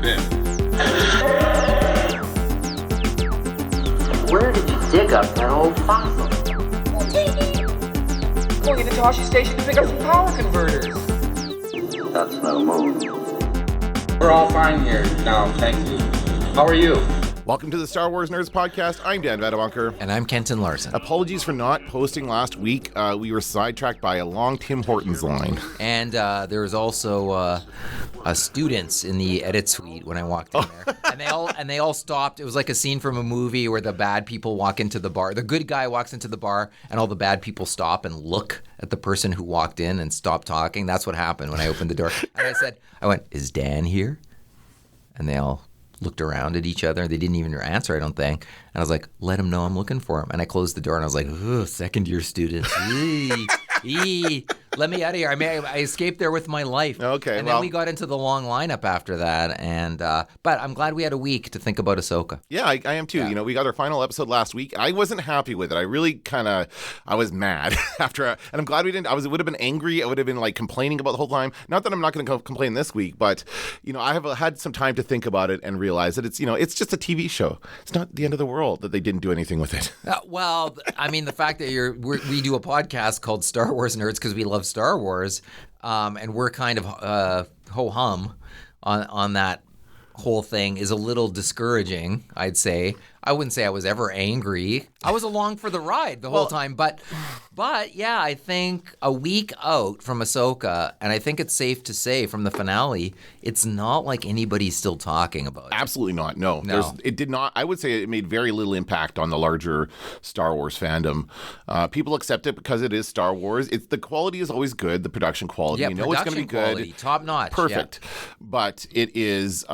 in. Where did you dig up that old fossil? Going into Toshi Station to pick up some power converters. That's no move. We're all fine here now, thank you. How are you? Welcome to the Star Wars Nerds Podcast. I'm Dan Vadewonker. And I'm Kenton Larson. Apologies for not posting last week. We were sidetracked by a long Tim Hortons line. And there was also students in the edit suite when I walked in there. And they all stopped. It was like a scene from a movie where the bad people walk into the bar. The good guy walks into the bar, and all the bad people stop and look at the person who walked in and stop talking. That's what happened when I opened the door. And I went, is Dan here? And they all looked around at each other. They didn't even answer, I don't think. And I was like, let him know I'm looking for him. And I closed the door and I was like, second-year students. Let me out of here. I escaped there with my life. Okay, and then we got into the long lineup after that. And but I'm glad we had a week to think about Ahsoka. Yeah, I am too. Yeah. You know, we got our final episode last week. I wasn't happy with it. I really I was mad after, and I'm glad we didn't. Would have been angry. I would have been like complaining about the whole time. Not that I'm not going to complain this week, but you know, I have had some time to think about it and realize that it's just a TV show. It's not the end of the world that they didn't do anything with it. Well, I mean, the fact that we do a podcast called Star Wars Nerds because we love Star Wars, and we're kind of ho-hum on that whole thing is a little discouraging, I'd say. I wouldn't say I was ever angry. I was along for the ride the whole time. But yeah, I think a week out from Ahsoka, and I think it's safe to say from the finale, it's not like anybody's still talking about it. Absolutely not. No. It did not. I would say it made very little impact on the larger Star Wars fandom. People accept it because it is Star Wars. The quality is always good, the production quality. Yeah, you know it's going to be quality, good. Top notch. Perfect. Yeah. But it is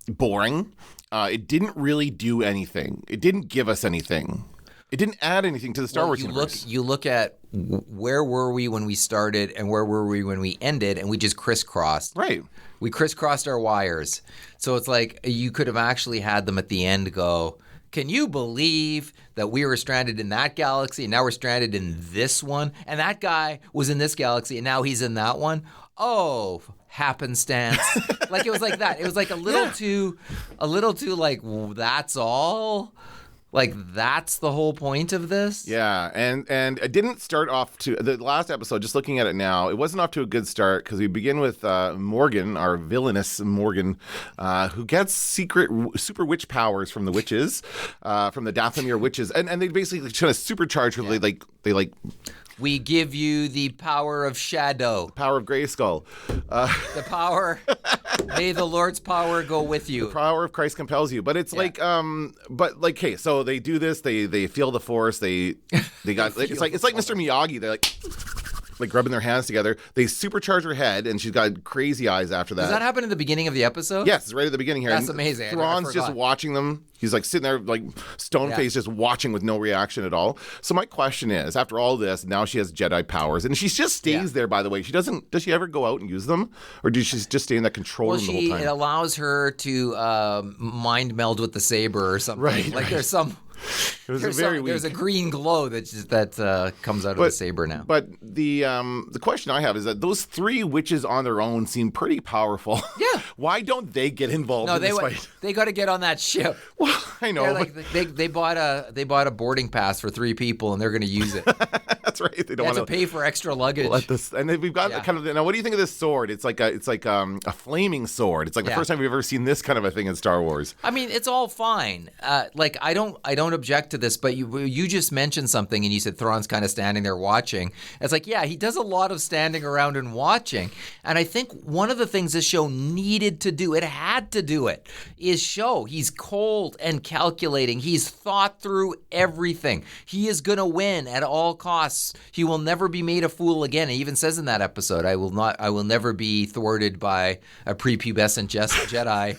boring. It didn't really do anything. It didn't give us anything. It didn't add anything to the Star Wars universe. You look at where were we when we started and where were we when we ended, and we just crisscrossed. Right. We crisscrossed our wires. So it's like you could have actually had them at the end go, can you believe that we were stranded in that galaxy and now we're stranded in this one? And that guy was in this galaxy and now he's in that one? Oh, happenstance. Like it was like that. It was like a little too like, well, that's all? Like that's the whole point of this? Yeah, and it didn't start off to the last episode. Just looking at it now, it wasn't off to a good start because we begin with Morgan, our villainous Morgan, who gets secret super witch powers from the witches, from the Dathomir witches, and they basically try to supercharge her. Yeah. They we give you the power of shadow. The power of Grayskull. The power. May the Lord's power go with you. The power of Christ compels you. But it's hey, so they do this. They feel the Force. They got it's like Mr. Miyagi. They're like rubbing their hands together. They supercharge her head, and she's got crazy eyes after that. Does that happen in the beginning of the episode? Yes, it's right at the beginning here. That's and amazing. Thrawn's just watching them. He's like sitting there like stone-faced, just watching with no reaction at all. So my question is, after all this, now she has Jedi powers, and she just stays there, by the way. Does she ever go out and use them? Or does she just stay in that control room the whole time? It allows her to mind meld with the saber or something. Right. There's some... There's a green glow that comes out of the saber now. But the question I have is that those three witches on their own seem pretty powerful. Yeah. Why don't they get involved in this fight? They got to get on that ship. Well, I know. They bought a boarding pass for 3 people and they're going to use it. That's right. They don't have want to pay for extra luggage. And then we've got kind of now. What do you think of this sword? It's like a flaming sword. It's like the first time we've ever seen this kind of a thing in Star Wars. I mean, it's all fine. I don't object to this, but you just mentioned something and you said Thrawn's kind of standing there watching. It's like, yeah, he does a lot of standing around and watching. And I think one of the things this show needed to do, it had to do it, is show he's cold and calculating. He's thought through everything. He is going to win at all costs. He will never be made a fool again. He even says in that episode, I will never be thwarted by a prepubescent Jedi.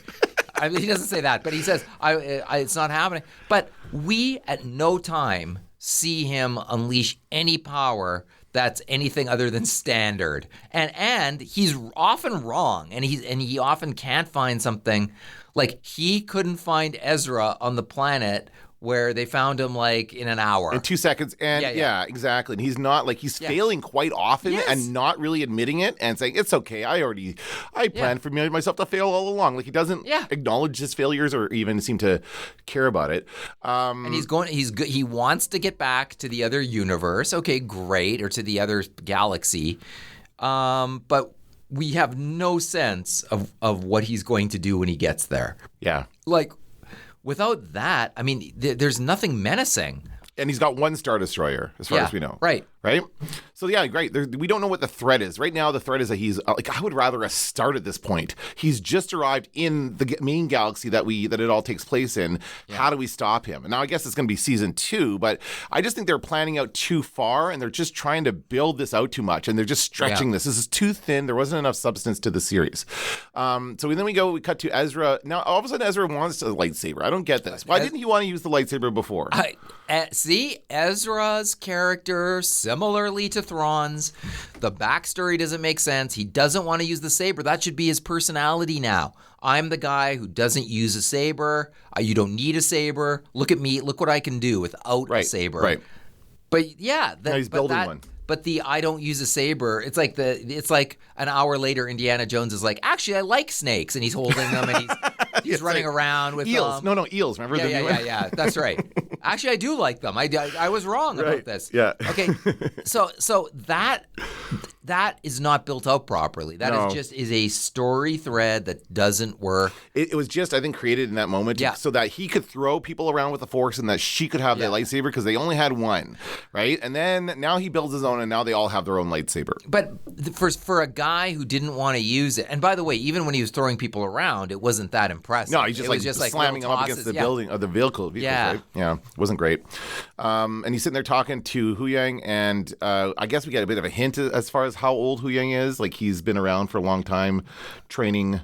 I mean, he doesn't say that, but he says, it's not happening. But we at no time see him unleash any power that's anything other than standard. And he's often wrong, and he often can't find something. Like, he couldn't find Ezra on the planet where they found him like in an hour. In 2 seconds. And yeah, exactly. And he's not like, he's failing quite often and not really admitting it and saying, it's okay. I planned for myself to fail all along. Like he doesn't acknowledge his failures or even seem to care about it. And he wants to get back to the other universe. Okay, great. Or to the other galaxy. But we have no sense of what he's going to do when he gets there. Yeah. Like, without that, I mean, there's nothing menacing. And he's got one Star Destroyer, as far as we know. Right. So, yeah, great. We don't know what the threat is. Right now, the threat is that he's, I would rather us start at this point. He's just arrived in the main galaxy that it all takes place in. Yeah. How do we stop him? And now, I guess it's going to be season 2, but I just think they're planning out too far, and they're just trying to build this out too much, and they're just stretching this. This is too thin. There wasn't enough substance to the series. So then we cut to Ezra. Now, all of a sudden, Ezra wants a lightsaber. I don't get this. Why didn't he want to use the lightsaber before? See, Ezra's character, similarly to Thrawn's, the backstory doesn't make sense. He doesn't want to use the saber. That should be his personality now. I'm the guy who doesn't use a saber. You don't need a saber. Look at me. Look what I can do without a saber. Right. But yeah, he's building one. But the I don't use a saber, it's like an hour later Indiana Jones is like, actually I like snakes, and he's holding them and he's running around with eels. them. No, eels. Remember them? Yeah. That's right. Actually, I do like them. I was wrong about this. Yeah. Okay. So that is not built out properly. That is a story thread that doesn't work. It was just, I think, created in that moment so that he could throw people around with the Force and that she could have the lightsaber because they only had one, right? And then now he builds his own, and now they all have their own lightsaber. But for a guy who didn't want to use it, and by the way, even when he was throwing people around, it wasn't that impressive. No, he's just like slamming them up against the building of the vehicle. Right? Yeah, it wasn't great. And he's sitting there talking to Hu Yang, and I guess we get a bit of a hint as far as how old Hu Yang is. Like he's been around for a long time, training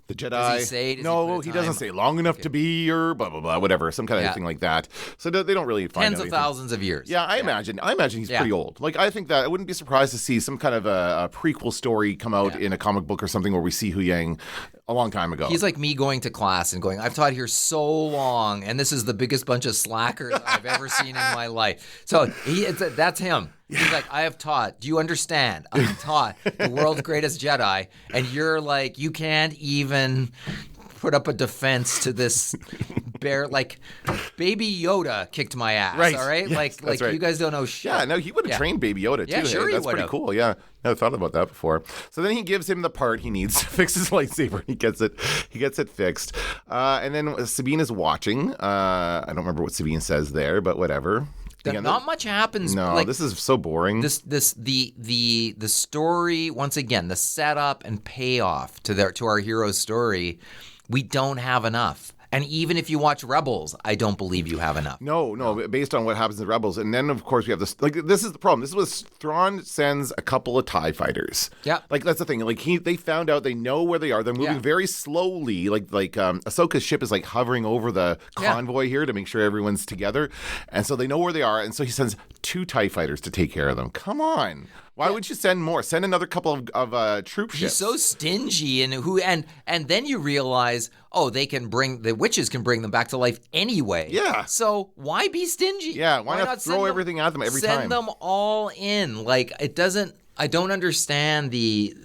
the Jedi. Does he say? No, he doesn't say long enough to be or blah blah blah, whatever, some kind of thing like that. So they don't really find tens of thousands of years. Yeah, I imagine he's pretty old. Like I think that I wouldn't be surprised to see some kind of a prequel story come out in a comic book or something where we see Hu Yang a long time ago. He's like me going to class and going, I've taught here so long, and this is the biggest bunch of slackers I've ever seen in my life. So that's him. He's like, I have taught. Do you understand? I've taught the world's greatest Jedi, and you're like, you can't even put up a defense to this bear. Like, Baby Yoda kicked my ass, all right? Yes, like right. You guys don't know shit. Yeah, no, he would have trained Baby Yoda, too. Yeah, sure That's pretty cool, yeah. Never thought about that before. So then he gives him the part he needs to fix his lightsaber. He gets it fixed. And then Sabine is watching. I don't remember what Sabine says there, but whatever. Not much happens. No, this is so boring. The story, once again, the setup and payoff to our hero's story, we don't have enough. And even if you watch Rebels, I don't believe you have enough. No, based on what happens in Rebels. And then, of course, we have this. Like, this is the problem. This was Thrawn sends a couple of TIE fighters. Yeah. Like, that's the thing. Like, they found out they know where they are. They're moving very slowly. Like Ahsoka's ship is, like, hovering over the convoy here to make sure everyone's together. And so they know where they are. And so he sends 2 TIE fighters to take care of them. Come on. Why would you send more? Send another couple of troop ships. He's so stingy, and then you realize, the witches can bring them back to life anyway. Yeah. So why be stingy? Yeah. Why not throw everything at them every time? Send them all in. Like it doesn't. I don't understand the.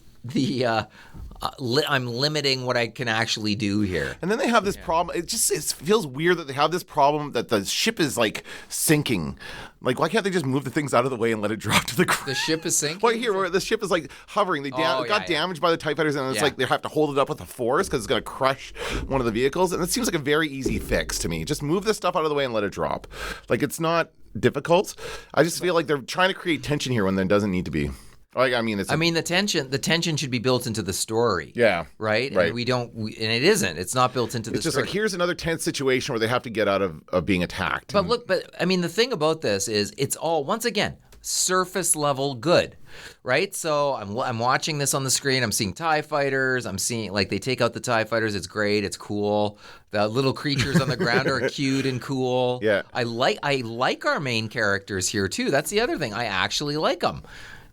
I'm limiting what I can actually do here. And then they have this problem. It feels weird that they have this problem that the ship is like sinking. Like, why can't they just move the things out of the way and let it drop to the ground? The ship is sinking? Well, here, where the ship is like hovering. They got damaged by the TIE fighters, and it's like they have to hold it up with the Force because it's going to crush one of the vehicles. And it seems like a very easy fix to me. Just move this stuff out of the way and let it drop. Like, it's not difficult. I just feel like they're trying to create tension here when there doesn't need to be. Like, the tension should be built into the story. Yeah. Right? Right. And it isn't. It's not built into the story. It's just like, here's another tense situation where they have to get out of being attacked. But the thing about this is it's all, once again, surface level good, right? So I'm watching this on the screen. I'm seeing TIE fighters. I'm seeing, like, they take out the TIE fighters. It's great. It's cool. The little creatures on the ground are cute and cool. Yeah. I like our main characters here, too. That's the other thing. I actually like them.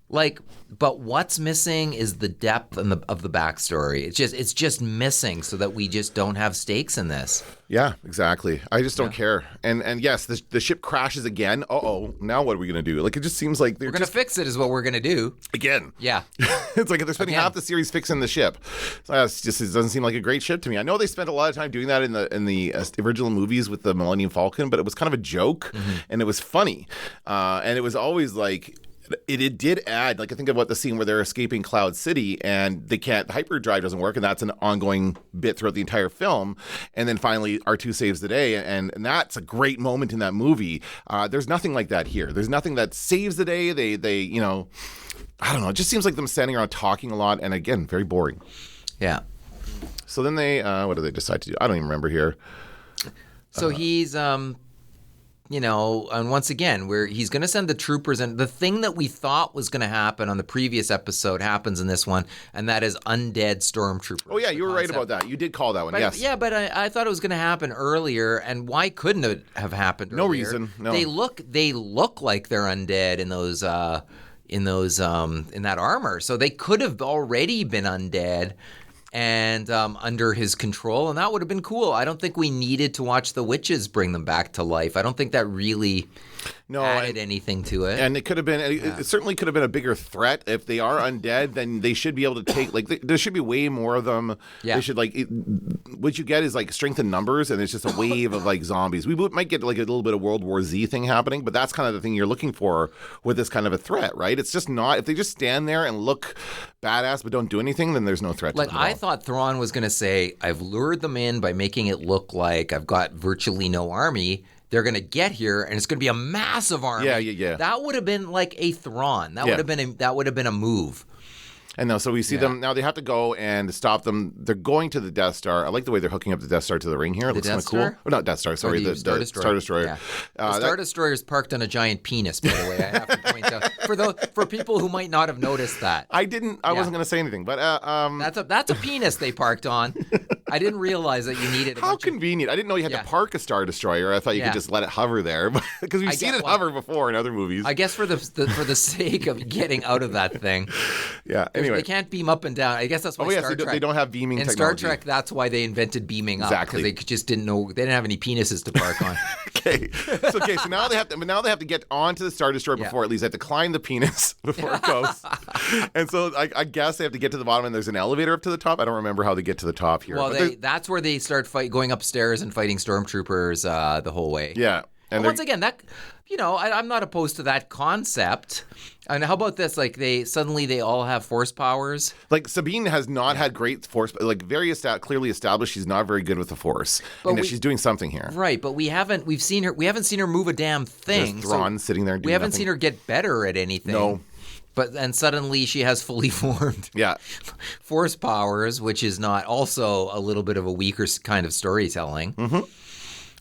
Like, but what's missing is the depth of the backstory. It's just missing, so that we just don't have stakes in this. Yeah, exactly. I just don't care. And yes, the ship crashes again. Now what are we gonna do? Like, it just seems like We're gonna fix it, is what we're gonna do. again. Yeah. It's like they're spending half the series fixing the ship. So it doesn't seem like a great ship to me. I know they spent a lot of time doing that in the original movies with the Millennium Falcon, but it was kind of a joke, and it was funny, and it was always like. It did add, like, I think about the scene where they're escaping Cloud City and the hyperdrive doesn't work, and that's an ongoing bit throughout the entire film. And then finally, R2 saves the day, and that's a great moment in that movie. There's nothing like that here. There's nothing that saves the day. They you know, I don't know. It just seems like them standing around talking a lot, and again, very boring. Yeah. So then they, what do they decide to do? I don't even remember here. So he's you know, and once again, he's going to send the troopers, and the thing that we thought was going to happen on the previous episode happens in this one, and that is undead stormtroopers. Oh yeah, you were right about that. You did call that one. But, yes. Yeah, but I thought it was going to happen earlier, and why couldn't it have happened earlier? No reason. No. They look like they're undead in that armor, so they could have already been undead. And under his control, and that would have been cool. I don't think we needed to watch the witches bring them back to life. I don't think that really added anything to it. And it could have been, it certainly could have been a bigger threat. If they are undead, then they should be able to take, like, there should be way more of them. Yeah. They should, like, what you get is, like, strength in numbers, and it's just a wave of, like, zombies. We might get, like, a little bit of World War Z thing happening, but that's kind of the thing you're looking for with this kind of a threat, right? It's just not, if they just stand there and look badass but don't do anything, then there's no threat to them at all. I thought Thrawn was going to say, I've lured them in by making it look like I've got virtually no army. They're going to get here, and it's going to be a massive army. Yeah. That would have been like a Thrawn. That would have been a move. And no, so we see them now. They have to go and stop them. They're going to the Death Star. I like the way they're hooking up the Death Star to the ring here. It looks kind of cool. Oh, not Death Star. Sorry, the Star Destroyer. Yeah. The Star Destroyer is parked on a giant penis. By the way, I have to point out for people who might not have noticed that. I didn't. I wasn't going to say anything, but that's a penis they parked on. I didn't realize that you needed. How convenient! I didn't know you had to park a Star Destroyer. I thought you could just let it hover there, because we've seen it hover before in other movies. I guess for the sake of getting out of that thing. Yeah. Anyway, they can't beam up and down. I guess that's why Star Trek. They don't have beaming in technology. Star Trek, that's why they invented beaming up. Exactly. Because they just didn't know. They didn't have any penises to park on. Okay. So now they have to get onto the Star Destroyer before it leaves. They have to climb the penis before it goes. And so I guess they have to get to the bottom, and there's an elevator up to the top. I don't remember how they get to the top here. Well, that's where they start going upstairs and fighting stormtroopers the whole way. Yeah. And once again, that, you know, I'm not opposed to that concept. And how about this? Like, they all have force powers. Like, Sabine has not had great force, like, clearly established she's not very good with the force. But she's doing something here. Right, but we haven't seen her move a damn thing. There's Thrawn sitting there doing We haven't nothing. seen her get better at anything. No. And suddenly she has fully formed force powers, which is not also a little bit of a weaker kind of storytelling. Mm-hmm.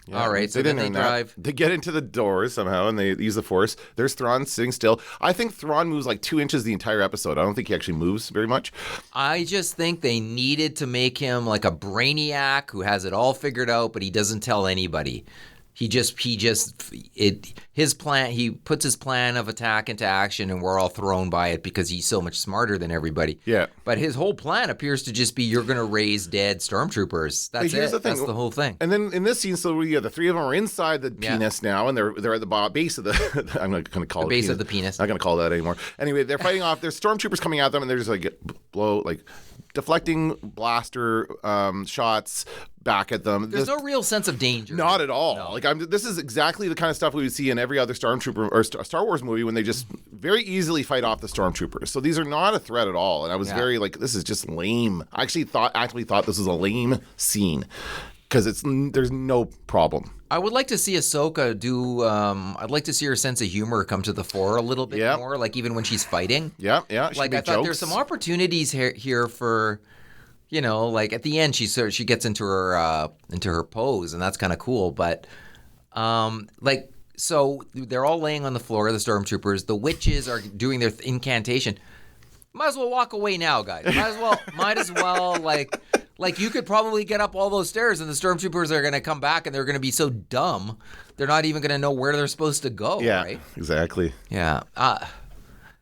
Yeah, all right, so then they drive. They get into the doors somehow, and they use the force. There's Thrawn sitting still. I think Thrawn moves like 2 inches the entire episode. I don't think he actually moves very much. I just think they needed to make him like a brainiac who has it all figured out, but he doesn't tell anybody. His plan, he puts his plan of attack into action, and we're all thrown by it because he's so much smarter than everybody. Yeah. But his whole plan appears to just be, you're going to raise dead stormtroopers. That's Here's it. That's the whole thing. And then in this scene, so the three of them are inside the penis now, and they're at the base of the. I'm not going to call it the base penis. of the penis. I'm not going to call that anymore. Anyway, they're fighting off. There's stormtroopers coming at them, and they're just like deflecting blaster shots back at them. There's no real sense of danger. Not at all. No. Like, this is exactly the kind of stuff we would see in every other Stormtrooper or Star Wars movie, when they just very easily fight off the Stormtroopers. So these are not a threat at all. And I was very like, this is just lame. I actually thought this was a lame scene, because there's no problem. I would like to see Ahsoka do. I'd like to see her sense of humor come to the fore a little bit more. Like, even when she's fighting. Yeah. Like, I thought there's some opportunities here for. You know, like at the end, she gets into her pose, and that's kind of cool. But so they're all laying on the floor, the stormtroopers. The witches are doing their incantation. Might as well walk away now, guys. Might as well. Like you could probably get up all those stairs, and the stormtroopers are going to come back, and they're going to be so dumb, they're not even going to know where they're supposed to go. Yeah, right? exactly. Yeah.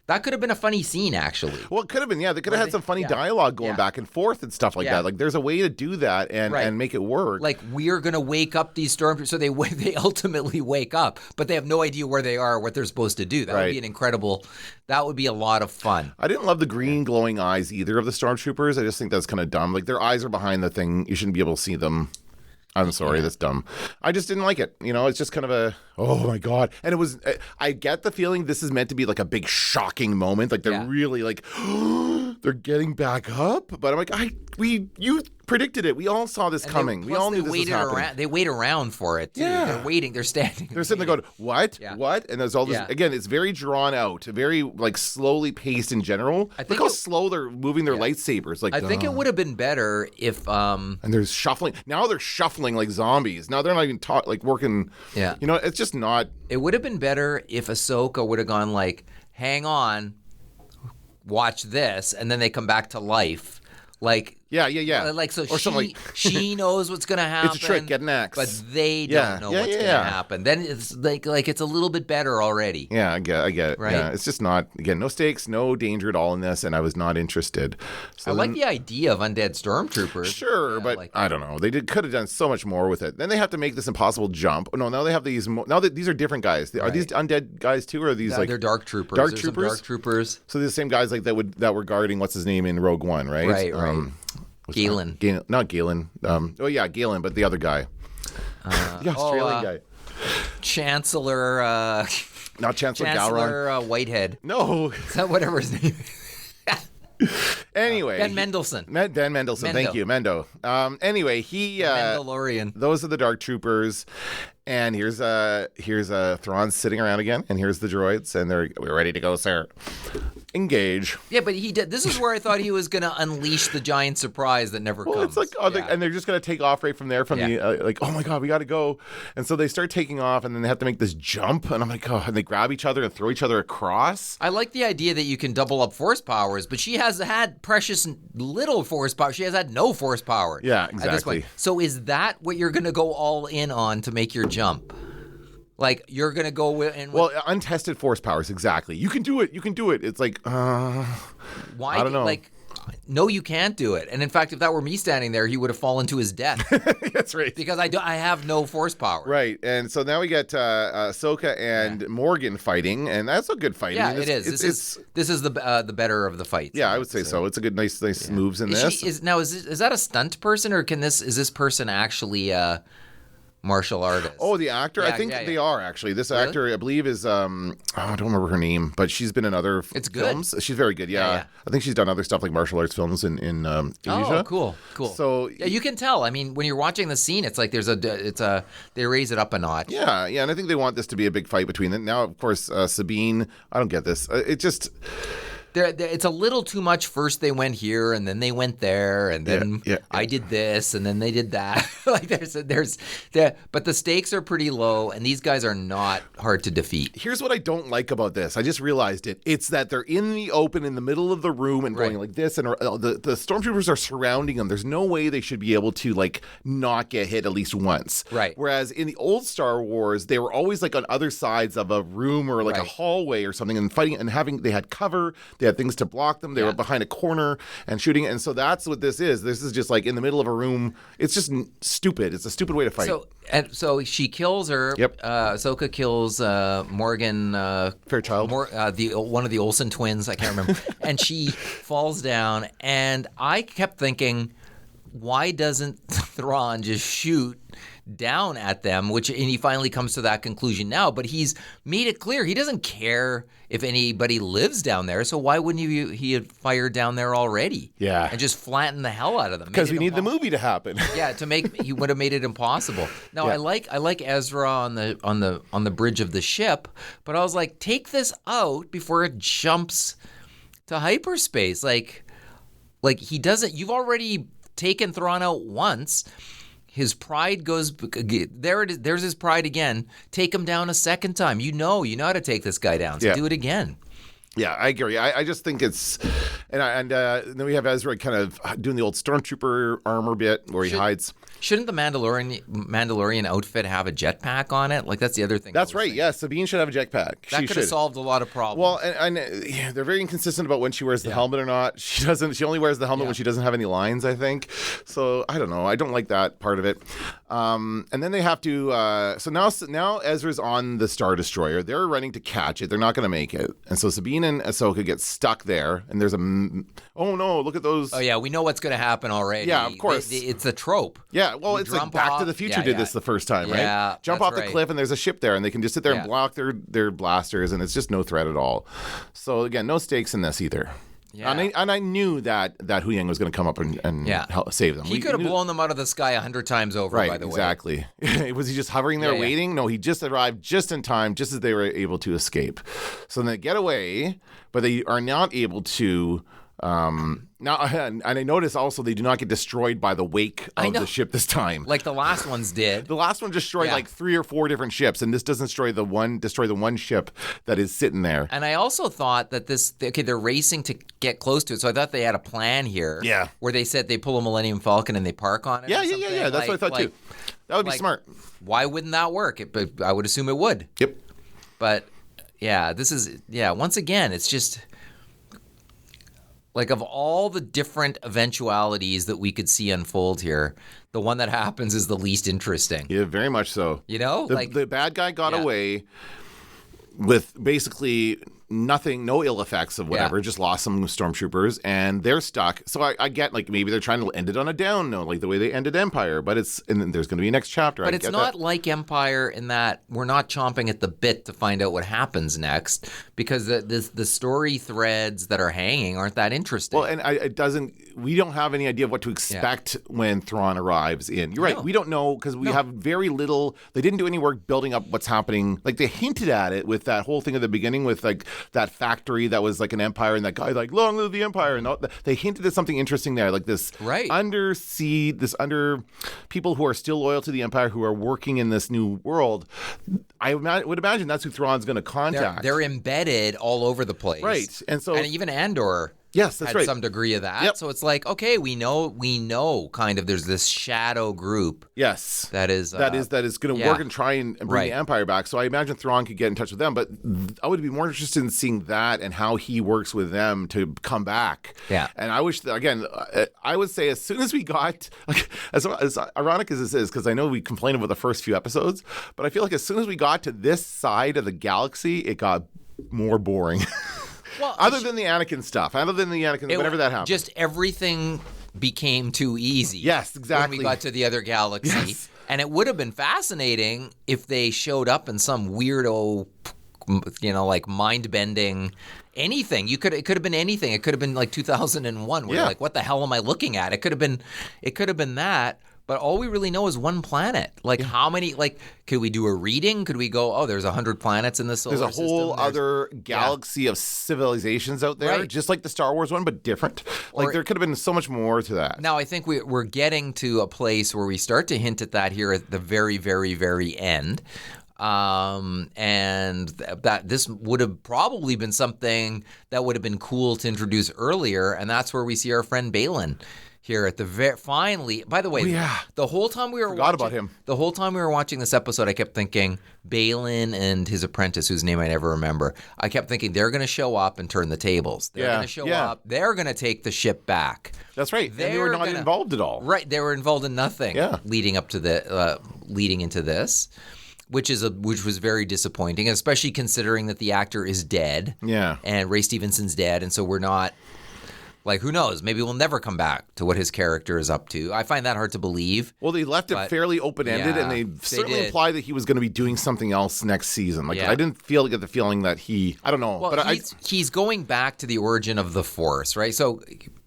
That could have been a funny scene, actually. Well, it could have been, yeah. They could have had some funny dialogue going back and forth and stuff like that. Like, there's a way to do that and make it work. Like, we're going to wake up these stormtroopers. So they ultimately wake up, but they have no idea where they are or what they're supposed to do. That would be an incredible, that would be a lot of fun. I didn't love the green glowing eyes either of the stormtroopers. I just think that's kind of dumb. Like, their eyes are behind the thing. You shouldn't be able to see them. I'm sorry, that's dumb. I just didn't like it. You know, it's just kind of a, oh my God. And it was, I get the feeling this is meant to be like a big shocking moment. Like they're really like, they're getting back up. But I'm like, you predicted it. We all saw this coming. We all knew this was happening. They wait around for it, too. Yeah. They're waiting. They're standing. They're sitting there going, what? Yeah. What? And there's all this, again, it's very drawn out, very like slowly paced in general. Look how slow they're moving their lightsabers. Like, I think it would have been better if... And there's shuffling. Now they're shuffling like zombies. Now they're not even like working. Yeah. You know, it's just not... It would have been better if Ahsoka would have gone like, hang on, watch this, and then they come back to life. Like... Yeah. Like, so she knows what's going to happen. It's a trick, get an axe. But they don't know what's going to happen. Then it's like it's a little bit better already. Yeah, I get it. Right? Yeah, it's just not, again, no stakes, no danger at all in this, and I was not interested. So I like the idea of undead stormtroopers. Sure, but I don't know. They could have done so much more with it. Then they have to make this impossible jump. Oh, no, now they have these, now that these are different guys. Are these undead guys too, or are these they're dark troopers. Dark There's troopers? Dark troopers. So they're the same guys like that were guarding, what's his name in Rogue One, right? Right. Galen. Not Galen. Galen, but the other guy. The Australian guy. Chancellor. Not Chancellor Gowron. Whitehead. No. Is that whatever his name is? Anyway. Ben Mendelsohn. Ben Mendelsohn. Thank you. Mendo. Anyway, he... Mandalorian. Those are the Dark Troopers. And here's Thrawn sitting around again. And here's the droids. And we're ready to go, sir. Engage. Yeah, but he did. This is where I thought he was going to unleash the giant surprise that never comes. It's like, and they're just going to take off right from there. The oh my God, we got to go. And so they start taking off, and then they have to make this jump. And I'm like, oh, and they grab each other and throw each other across. I like the idea that you can double up force powers, but she has had precious little force power. She has had no force power. Yeah, exactly. So is that what you're going to go all in on to make your jump? Like, you're going to go in... Well, untested force powers, exactly. You can do it. It's like, why? I don't know. Like, no, you can't do it. And in fact, if that were me standing there, he would have fallen to his death. That's right. Because I have no force power. Right. And so now we get Ahsoka and Morgan fighting, and that's a good fight. Yeah, I mean, it is. This is the better of the fights. Yeah, I would say so. It's a good, nice moves in this. Is that a stunt person, or is this person actually... martial artist? Oh, the actor? I think they are, actually. This actor, I believe, is, I don't remember her name, but she's been in other films. She's very good, yeah. I think she's done other stuff like martial arts films in Asia. Oh, cool. So yeah, you can tell. I mean, when you're watching the scene, it's like they raise it up a notch. Yeah, and I think they want this to be a big fight between them. Now, of course, Sabine, I don't get this. It just... It's a little too much. First they went here, and then they went there, and then I did this, and then they did that. Like but the stakes are pretty low, and these guys are not hard to defeat. Here's what I don't like about this. I just realized it. It's that they're in the open, in the middle of the room, and going like this, and the stormtroopers are surrounding them. There's no way they should be able to like not get hit at least once. Right. Whereas in the old Star Wars, they were always like on other sides of a room or like a hallway or something, and fighting and they had cover. They had things to block them. They were behind a corner and shooting. And so that's what this is. This is just like in the middle of a room. It's just stupid. It's a stupid way to fight. So she kills her. Yep. Ahsoka kills Morgan Fairchild. One of the Olsen twins. I can't remember. And she falls down. And I kept thinking, why doesn't Thrawn just shoot down at them, and he finally comes to that conclusion now, but he's made it clear he doesn't care if anybody lives down there, so why wouldn't he have fired down there already? Yeah. And just flatten the hell out of them. Because we need the movie to happen. Yeah, he would have made it impossible. Now I like Ezra on the bridge of the ship, but I was like, take this out before it jumps to hyperspace. Like he doesn't. You've already taken Thrawn out once. His pride goes there. It is. There's his pride again. Take him down a second time. You know how to take this guy down. So do it again. Yeah, I agree. I just think it's, and then we have Ezra kind of doing the old stormtrooper armor bit where he hides. Shouldn't the Mandalorian outfit have a jetpack on it? Like, that's the other thing. That's right. Yeah, Sabine should have a jetpack. That could have solved a lot of problems. Well, and yeah, they're very inconsistent about when she wears the helmet or not. She doesn't. She only wears the helmet when she doesn't have any lines, I think. So I don't know. I don't like that part of it. And then they have to. So now Ezra's on the Star Destroyer. They're running to catch it. They're not going to make it. And so Sabine and Ahsoka get stuck there. And there's oh no! Look at those. Oh yeah, we know what's going to happen already. Yeah, of course. It's a trope. Yeah, well, it's like Back to the Future did this the first time, right? Yeah, jump off the cliff and there's a ship there, and they can just sit there and block their blasters, and it's just no threat at all. So again, no stakes in this either. Yeah. And I knew that Hu Yang was going to come up and help save them. He could have blown them out of the sky 100 times over, by the way. Exactly. Was he just hovering there waiting? No, he just arrived just in time, just as they were able to escape. So they get away, but they are not able to... now, and I notice also they do not get destroyed by the wake of the ship this time. Like the last ones did. The last one destroyed like 3 or 4 different ships, and this doesn't destroy the one ship that is sitting there. And I also thought that they're racing to get close to it, so I thought they had a plan here. Yeah. Where they said they pull a Millennium Falcon and they park on it. Yeah. That's what I thought too. That would be smart. Why wouldn't that work? But I would assume it would. Yep. But once again, it's just. Like, of all the different eventualities that we could see unfold here, the one that happens is the least interesting. Yeah, very much so. You know? The bad guy got away with basically nothing, no ill effects of whatever, just lost some stormtroopers, and they're stuck. So I get, like, maybe they're trying to end it on a down note, like the way they ended Empire, but and there's going to be a next chapter. But it's not like Empire in that we're not chomping at the bit to find out what happens next, because the story threads that are hanging aren't that interesting. Well, and we don't have any idea of what to expect when Thrawn arrives in. You're right. We don't know because we have very little. They didn't do any work building up what's happening. Like, they hinted at it with that whole thing at the beginning with, like, that factory that was like an empire, and that guy like, long live the empire, and they hinted at something interesting there, like this under people who are still loyal to the empire who are working in this new world. I would imagine that's who Thrawn's going to contact. They're embedded all over the place, right? And even Andor. Yes, that's right. Some degree of that. Yep. So it's like, okay, we know kind of there's this shadow group. Yes. That is going to work and try and bring the Empire back. So I imagine Thrawn could get in touch with them, but I would be more interested in seeing that and how he works with them to come back. Yeah. And I wish that, again, I would say as soon as we got, like, as ironic as this is, because I know we complained about the first few episodes, but I feel like as soon as we got to this side of the galaxy, it got more boring. Well, other than the Anakin stuff, whenever that happened. Just everything became too easy. Yes, exactly. When we got to the other galaxy. Yes. And it would have been fascinating if they showed up in some weirdo, like mind-bending anything. It could have been anything. It could have been like 2001 where you're like, what the hell am I looking at? It could have been that. But all we really know is one planet. Like, how many, like, could we do a reading? Could we go, there's 100 planets in the solar system? There's a whole other galaxy of civilizations out there, just like the Star Wars one, but different. Like, there could have been so much more to that. Now, I think we're getting to a place where we start to hint at that here at the very, very, very end. And that this would have probably been something that would have been cool to introduce earlier, and that's where we see our friend Balin. Here at the finally. By the way, the whole time we were the whole time we were watching this episode, I kept thinking Balin and his apprentice, whose name I never remember. I kept thinking they're going to show up and turn the tables. They're going to show up. They're going to take the ship back. That's right. And they were not involved at all. Right. They were involved in nothing. Leading up to leading into this. Which was very disappointing, especially considering that the actor is dead. Yeah. And Ray Stevenson's dead, and so we're not. Like, who knows? Maybe we'll never come back to what his character is up to. I find that hard to believe. Well, they left it fairly open-ended, and they certainly implied that he was going to be doing something else next season. Like, I didn't get the feeling that I don't know. Well, but he's going back to the origin of the Force, right? So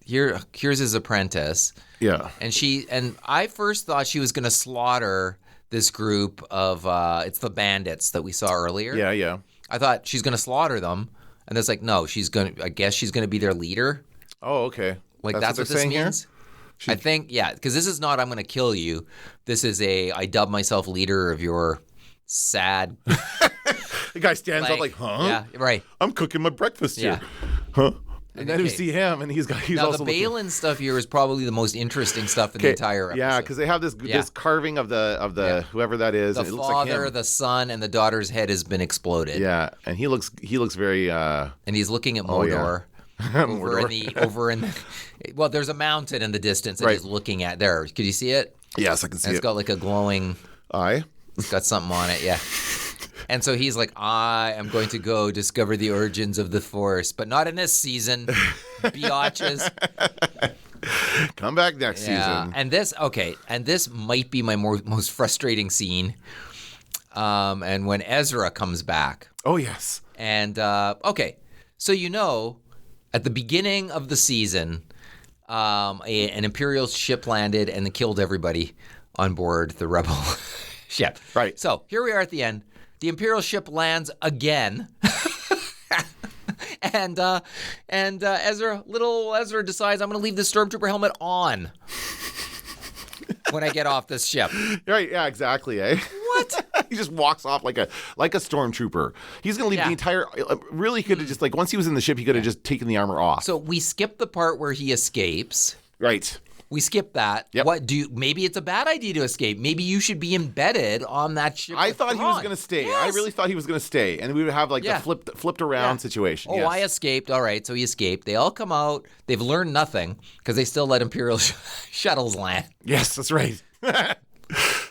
here's his apprentice. Yeah. And I first thought she was going to slaughter this group of, it's the bandits that we saw earlier. Yeah. I thought she's going to slaughter them. And it's like, no, I guess she's going to be their leader. Oh, okay. Like, that's what this means? I think, because this is not I'm going to kill you. This is I dub myself leader of your sad The guy stands up like, huh? Yeah, right. I'm cooking my breakfast here. Yeah. Huh? And then we Okay. see him, and he's Now, also the looking- Balin stuff here is probably the most interesting stuff in the entire episode. Yeah, because they have this carving of the whoever that is. the and it looks like father, him. the son, and the daughter's head has been exploded. Yeah, and he looks very. And he's looking at Oh, yeah. Mordor. Over in the well, there's a mountain in the distance that Right. he's looking at there. Could you see it? Yes, I can see And it's it. got like a glowing. Aye. It's got something on it. Yeah. And so he's like, I am going to go discover the origins of the Force, but not in this season, biatches. Come back next season. And this might be my most frustrating scene. And when Ezra comes back, Oh yes. and so at the beginning of the season, an Imperial ship landed and killed everybody on board the Rebel ship. Right. So here we are at the end. The Imperial ship lands again. And Ezra decides, I'm going to leave the Stormtrooper helmet on when I get off this ship. Right. Yeah. Exactly. Eh. What? He just walks off like a stormtrooper. He's gonna leave the entire. Really, could have just once he was in the ship, he could have just taken the armor off. So we skip the part where he escapes. Right. We skip that. Yep. Maybe it's a bad idea to escape. Maybe you should be embedded on that ship. I with thought he was Thrawn. going to stay. Yes. I really thought he was going to stay, and we would have Yeah. the flipped around situation. Oh, yes. I escaped. All right, so he escaped. They all come out. They've learned nothing because they still let Imperial shuttles land. Yes, that's right.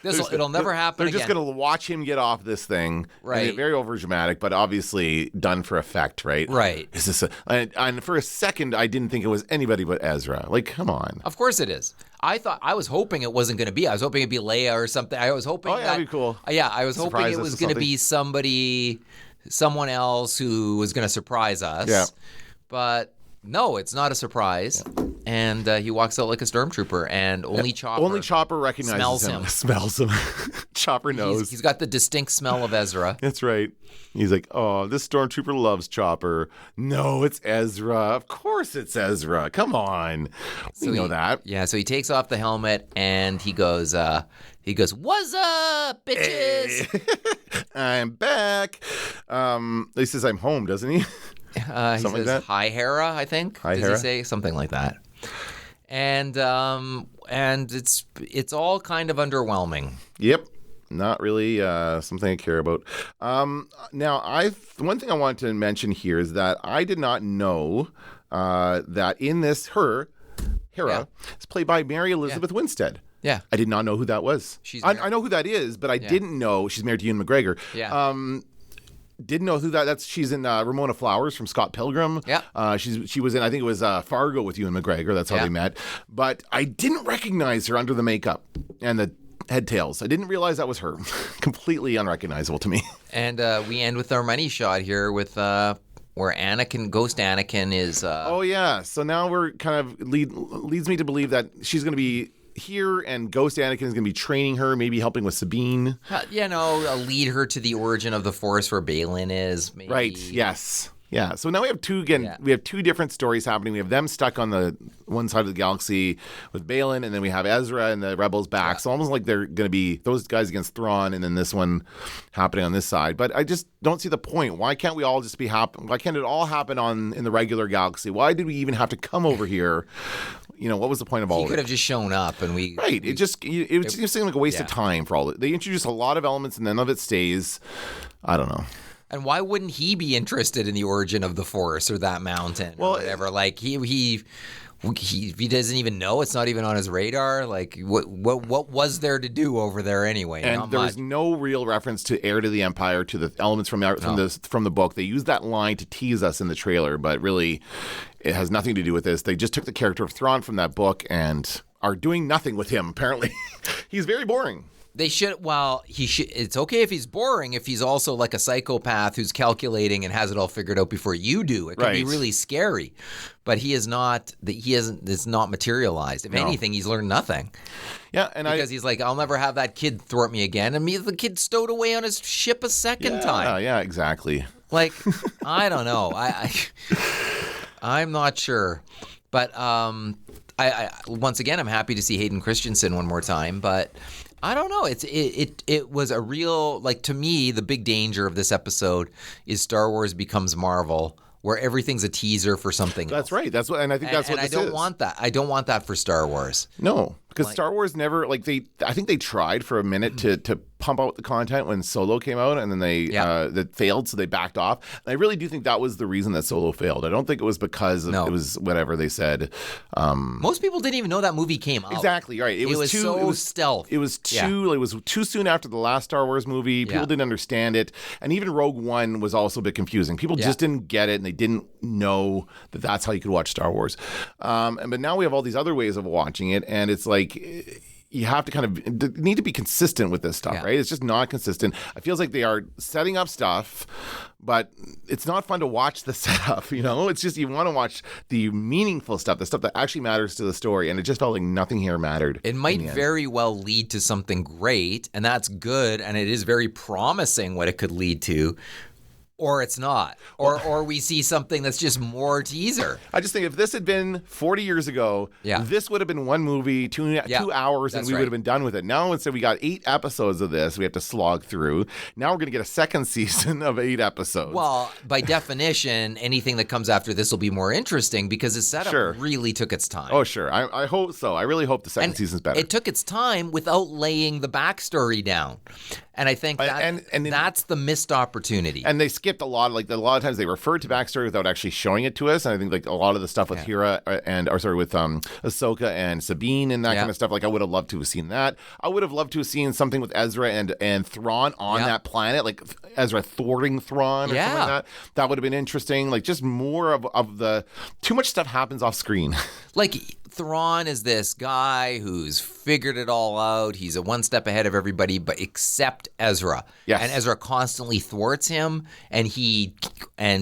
It'll never happen They're just again. going to watch him get off this thing. Right. And very overdramatic, but obviously done for effect, right? Right. Is this and for a second, I didn't think it was anybody but Ezra. Like, come on. Of course it is. I was hoping it wasn't going to be. I was hoping it'd be Leia or something. I was hoping. Oh, yeah, that'd be cool. Yeah, I was hoping Surprise it us was with going to something. be someone else who was going to surprise us. Yeah. But no, it's not a surprise. And he walks out like a stormtrooper, and only Chopper recognizes smells him. him. Smells him. Chopper knows. He's got the distinct smell of Ezra. That's right. He's like, oh, this stormtrooper loves Chopper. No, it's Ezra. Of course it's Ezra. Come on. We know that. Yeah, so he takes off the helmet and he goes, "What's up, bitches?" Hey. I'm back. He says I'm home, doesn't he? He Something like says, that? "Hi, Hera," I think. Hi, Does Hera. he say something like that? And it's all kind of underwhelming. Yep. Not really something I care about. Now, one thing I wanted to mention here is that I did not know that in this, Hera is played by Mary Elizabeth Winstead. Yeah. I did not know who that was. I know who that is, but I didn't know she's married to Ewan McGregor. Yeah. Didn't know who that's. She's in Ramona Flowers from Scott Pilgrim. Yeah. She was in, I think it was Fargo with Ewan McGregor. That's how they met. But I didn't recognize her under the makeup and the head tails. I didn't realize that was her. Completely unrecognizable to me. And we end with our money shot here with where Ghost Anakin is. Oh yeah. So now we're kind of leads me to believe that she's going to be here, and Ghost Anakin is going to be training her, maybe helping with Sabine. Lead her to the origin of the Force where Balin is. Maybe. Right. Yes. Yeah. So now we have we have two different stories happening. We have them stuck on the one side of the galaxy with Balin, and then we have Ezra and the rebels back. So almost like they're going to be those guys against Thrawn, and then this one happening on this side. But I just don't see the point. Why can't we all just be happen? Why can't it all happen in the regular galaxy? Why did we even have to come over here? What was the point of all He of could it? have just shown up and we... Right. It just seemed like a waste of time for all. They introduce a lot of elements and none of it stays. I don't know. And why wouldn't he be interested in the origin of the Force or that mountain or whatever? Like he doesn't even know. It's not even on his radar. Like what was there to do over there anyway? And Not there much. was no real reference to Heir to the Empire, to the elements from the book. They used that line to tease us in the trailer, but really it has nothing to do with this. They just took the character of Thrawn from that book and are doing nothing with him, apparently. He's very boring. They should. Well, he should. It's okay if he's boring. If he's also like a psychopath who's calculating and has it all figured out before you do, it can be Right. really scary. But he is not. He hasn't. It's not materialized. If anything, he's learned nothing. Yeah, Because he's like, I'll never have that kid thwart me again. And the kid stowed away on his ship a second time. Yeah, exactly. Like, I don't know. I'm not sure. But I once again, I'm happy to see Hayden Christensen one more time, but I don't know. It was a real, like, to me, the big danger of this episode is Star Wars becomes Marvel, where everything's a teaser for something else. That's right. That's what, and I think that's what this is. I don't want that. I don't want that for Star Wars. No, because Star Wars never, like, I think they tried for a minute to pump out the content when Solo came out, and then that failed, so they backed off. And I really do think that was the reason that Solo failed. I don't think it was because it was whatever they said. Most people didn't even know that movie came out. Exactly, right. It was stealth. It was too soon after the last Star Wars movie. People didn't understand it. And even Rogue One was also a bit confusing. People just didn't get it, and they didn't know that that's how you could watch Star Wars. But now we have all these other ways of watching it, and it's like, you have to kind of need to be consistent with this stuff, right? It's just not consistent. It feels like they are setting up stuff, but it's not fun to watch the setup, you know? It's just, you want to watch the meaningful stuff, the stuff that actually matters to the story, and it just felt like nothing here mattered. It might very well lead to something great, and that's good, and it is very promising what it could lead to. Or it's not. Or we see something that's just more teaser. I just think if this had been 40 years ago, this would have been one movie, 2 hours, and we would have been done with it. Now, instead, we got 8 episodes of this we have to slog through. Now we're going to get a second season of 8 episodes. Well, by definition, anything that comes after this will be more interesting because the setup really took its time. Oh, sure. I hope so. I really hope the second season's better. It took its time without laying the backstory down. And I think that's the missed opportunity. And they skipped a lot of times they referred to backstory without actually showing it to us. And I think like a lot of the stuff with Hera with Ahsoka and Sabine and that kind of stuff, like I would have loved to have seen that. I would have loved to have seen something with Ezra and Thrawn on that planet, like Ezra thwarting Thrawn or something like that. That would have been interesting. Like just more of the, too much stuff happens off screen. Like Thrawn is this guy who's figured it all out. He's one step ahead of everybody, but except Ezra. Yes. And Ezra constantly thwarts him, and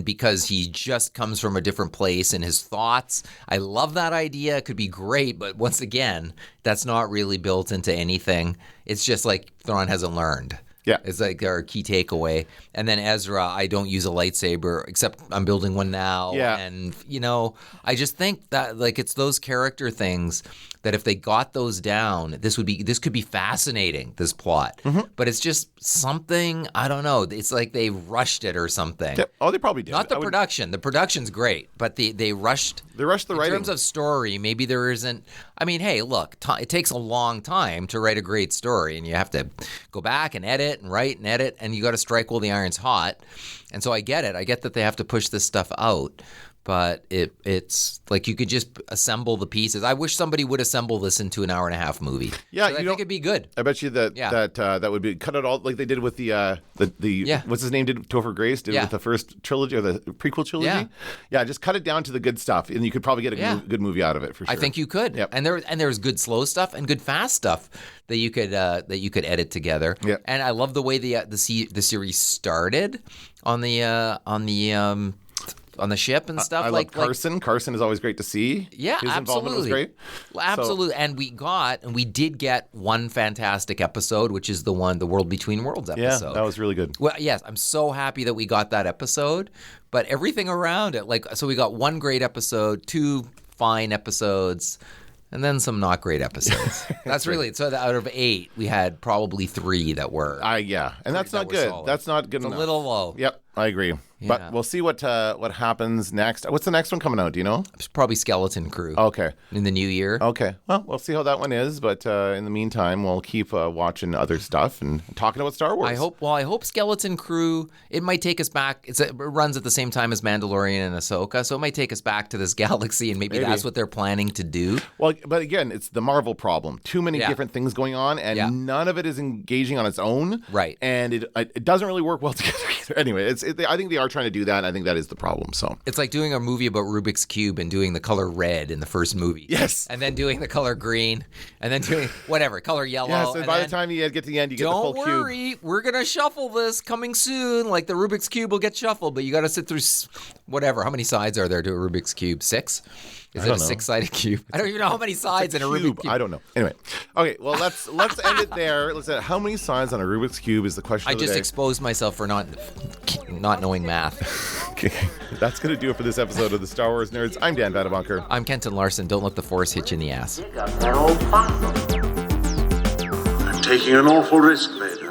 because he just comes from a different place in his thoughts. I love that idea. It could be great, but once again, that's not really built into anything. It's just like Thrawn hasn't learned. Yeah. It's like our key takeaway. And then Ezra, I don't use a lightsaber, except I'm building one now. Yeah. And, I just think that, like, it's those character things that if they got those down, this could be fascinating, this plot. Mm-hmm. But it's just something, I don't know. It's like they rushed it or something. Yeah. Oh, they probably did. Not the production. The production's great, but they rushed. They rushed the writing. In terms of story, maybe there isn't. I mean, hey, look, it takes a long time to write a great story, and you have to go back and edit and write and edit, and you got to strike while the iron's hot. And so I get it. I get that they have to push this stuff out. But it's like you could just assemble the pieces. I wish somebody would assemble this into an hour-and-a-half movie. Yeah, I think it'd be good. I bet you that would be cut it all like they did with the what's his name did Topher Grace did with the first trilogy or the prequel trilogy. Yeah, just cut it down to the good stuff, and you could probably get a good movie out of it for sure. I think you could. Yep. And there's good slow stuff and good fast stuff that you could edit together. Yep. And I love the way the series started on the ship and stuff. I love Carson. Carson is always great to see. Yeah, his involvement was absolutely. great. Absolutely. So, and we did get one fantastic episode, which is the World Between Worlds episode. Yeah, that was really good. Well, yes, I'm so happy that we got that episode, but everything around it, so we got one great episode, 2 fine episodes, and then some not great episodes. That's really so. Out of 8, we had probably 3 that were. And that's not good. Solid. That's not good enough. It's a little low. Yep, I agree. Yeah. But we'll see what happens next. What's the next one coming out? Do you know? It's probably Skeleton Crew. Okay. In the new year. Okay. Well, we'll see how that one is. But in the meantime, we'll keep watching other stuff and talking about Star Wars. I hope Skeleton Crew. It might take us back. It runs at the same time as Mandalorian and Ahsoka, so it might take us back to this galaxy, and maybe that's what they're planning to do. Well, but again, it's the Marvel problem. Too many different things going on, and none of it is engaging on its own. Right. And it doesn't really work well together either. Anyway, I think they are trying to do that, and I think that is the problem. So it's like doing a movie about Rubik's Cube and doing the color red in the first movie. Yes. And then doing the color green, and then doing whatever, color yellow. Yes, and by the time you get to the end, you get the full cube. Don't worry, we're going to shuffle this coming soon. Like the Rubik's Cube will get shuffled, but you got to sit through whatever. How many sides are there to a Rubik's Cube? 6? Is it a 6-sided cube? I don't even know how many sides in a Rubik's Cube. I don't know. Anyway, okay. Well, let's end it there. Let's how many sides on a Rubik's Cube is the question. I of the just day. exposed myself for not knowing math. That's going to do it for this episode of the Star Wars Nerds. I'm Dan Vanabunker. I'm Kenton Larson. Don't let the Force hit you in the ass. Dig up that old fossil. I'm taking an awful risk, Vader.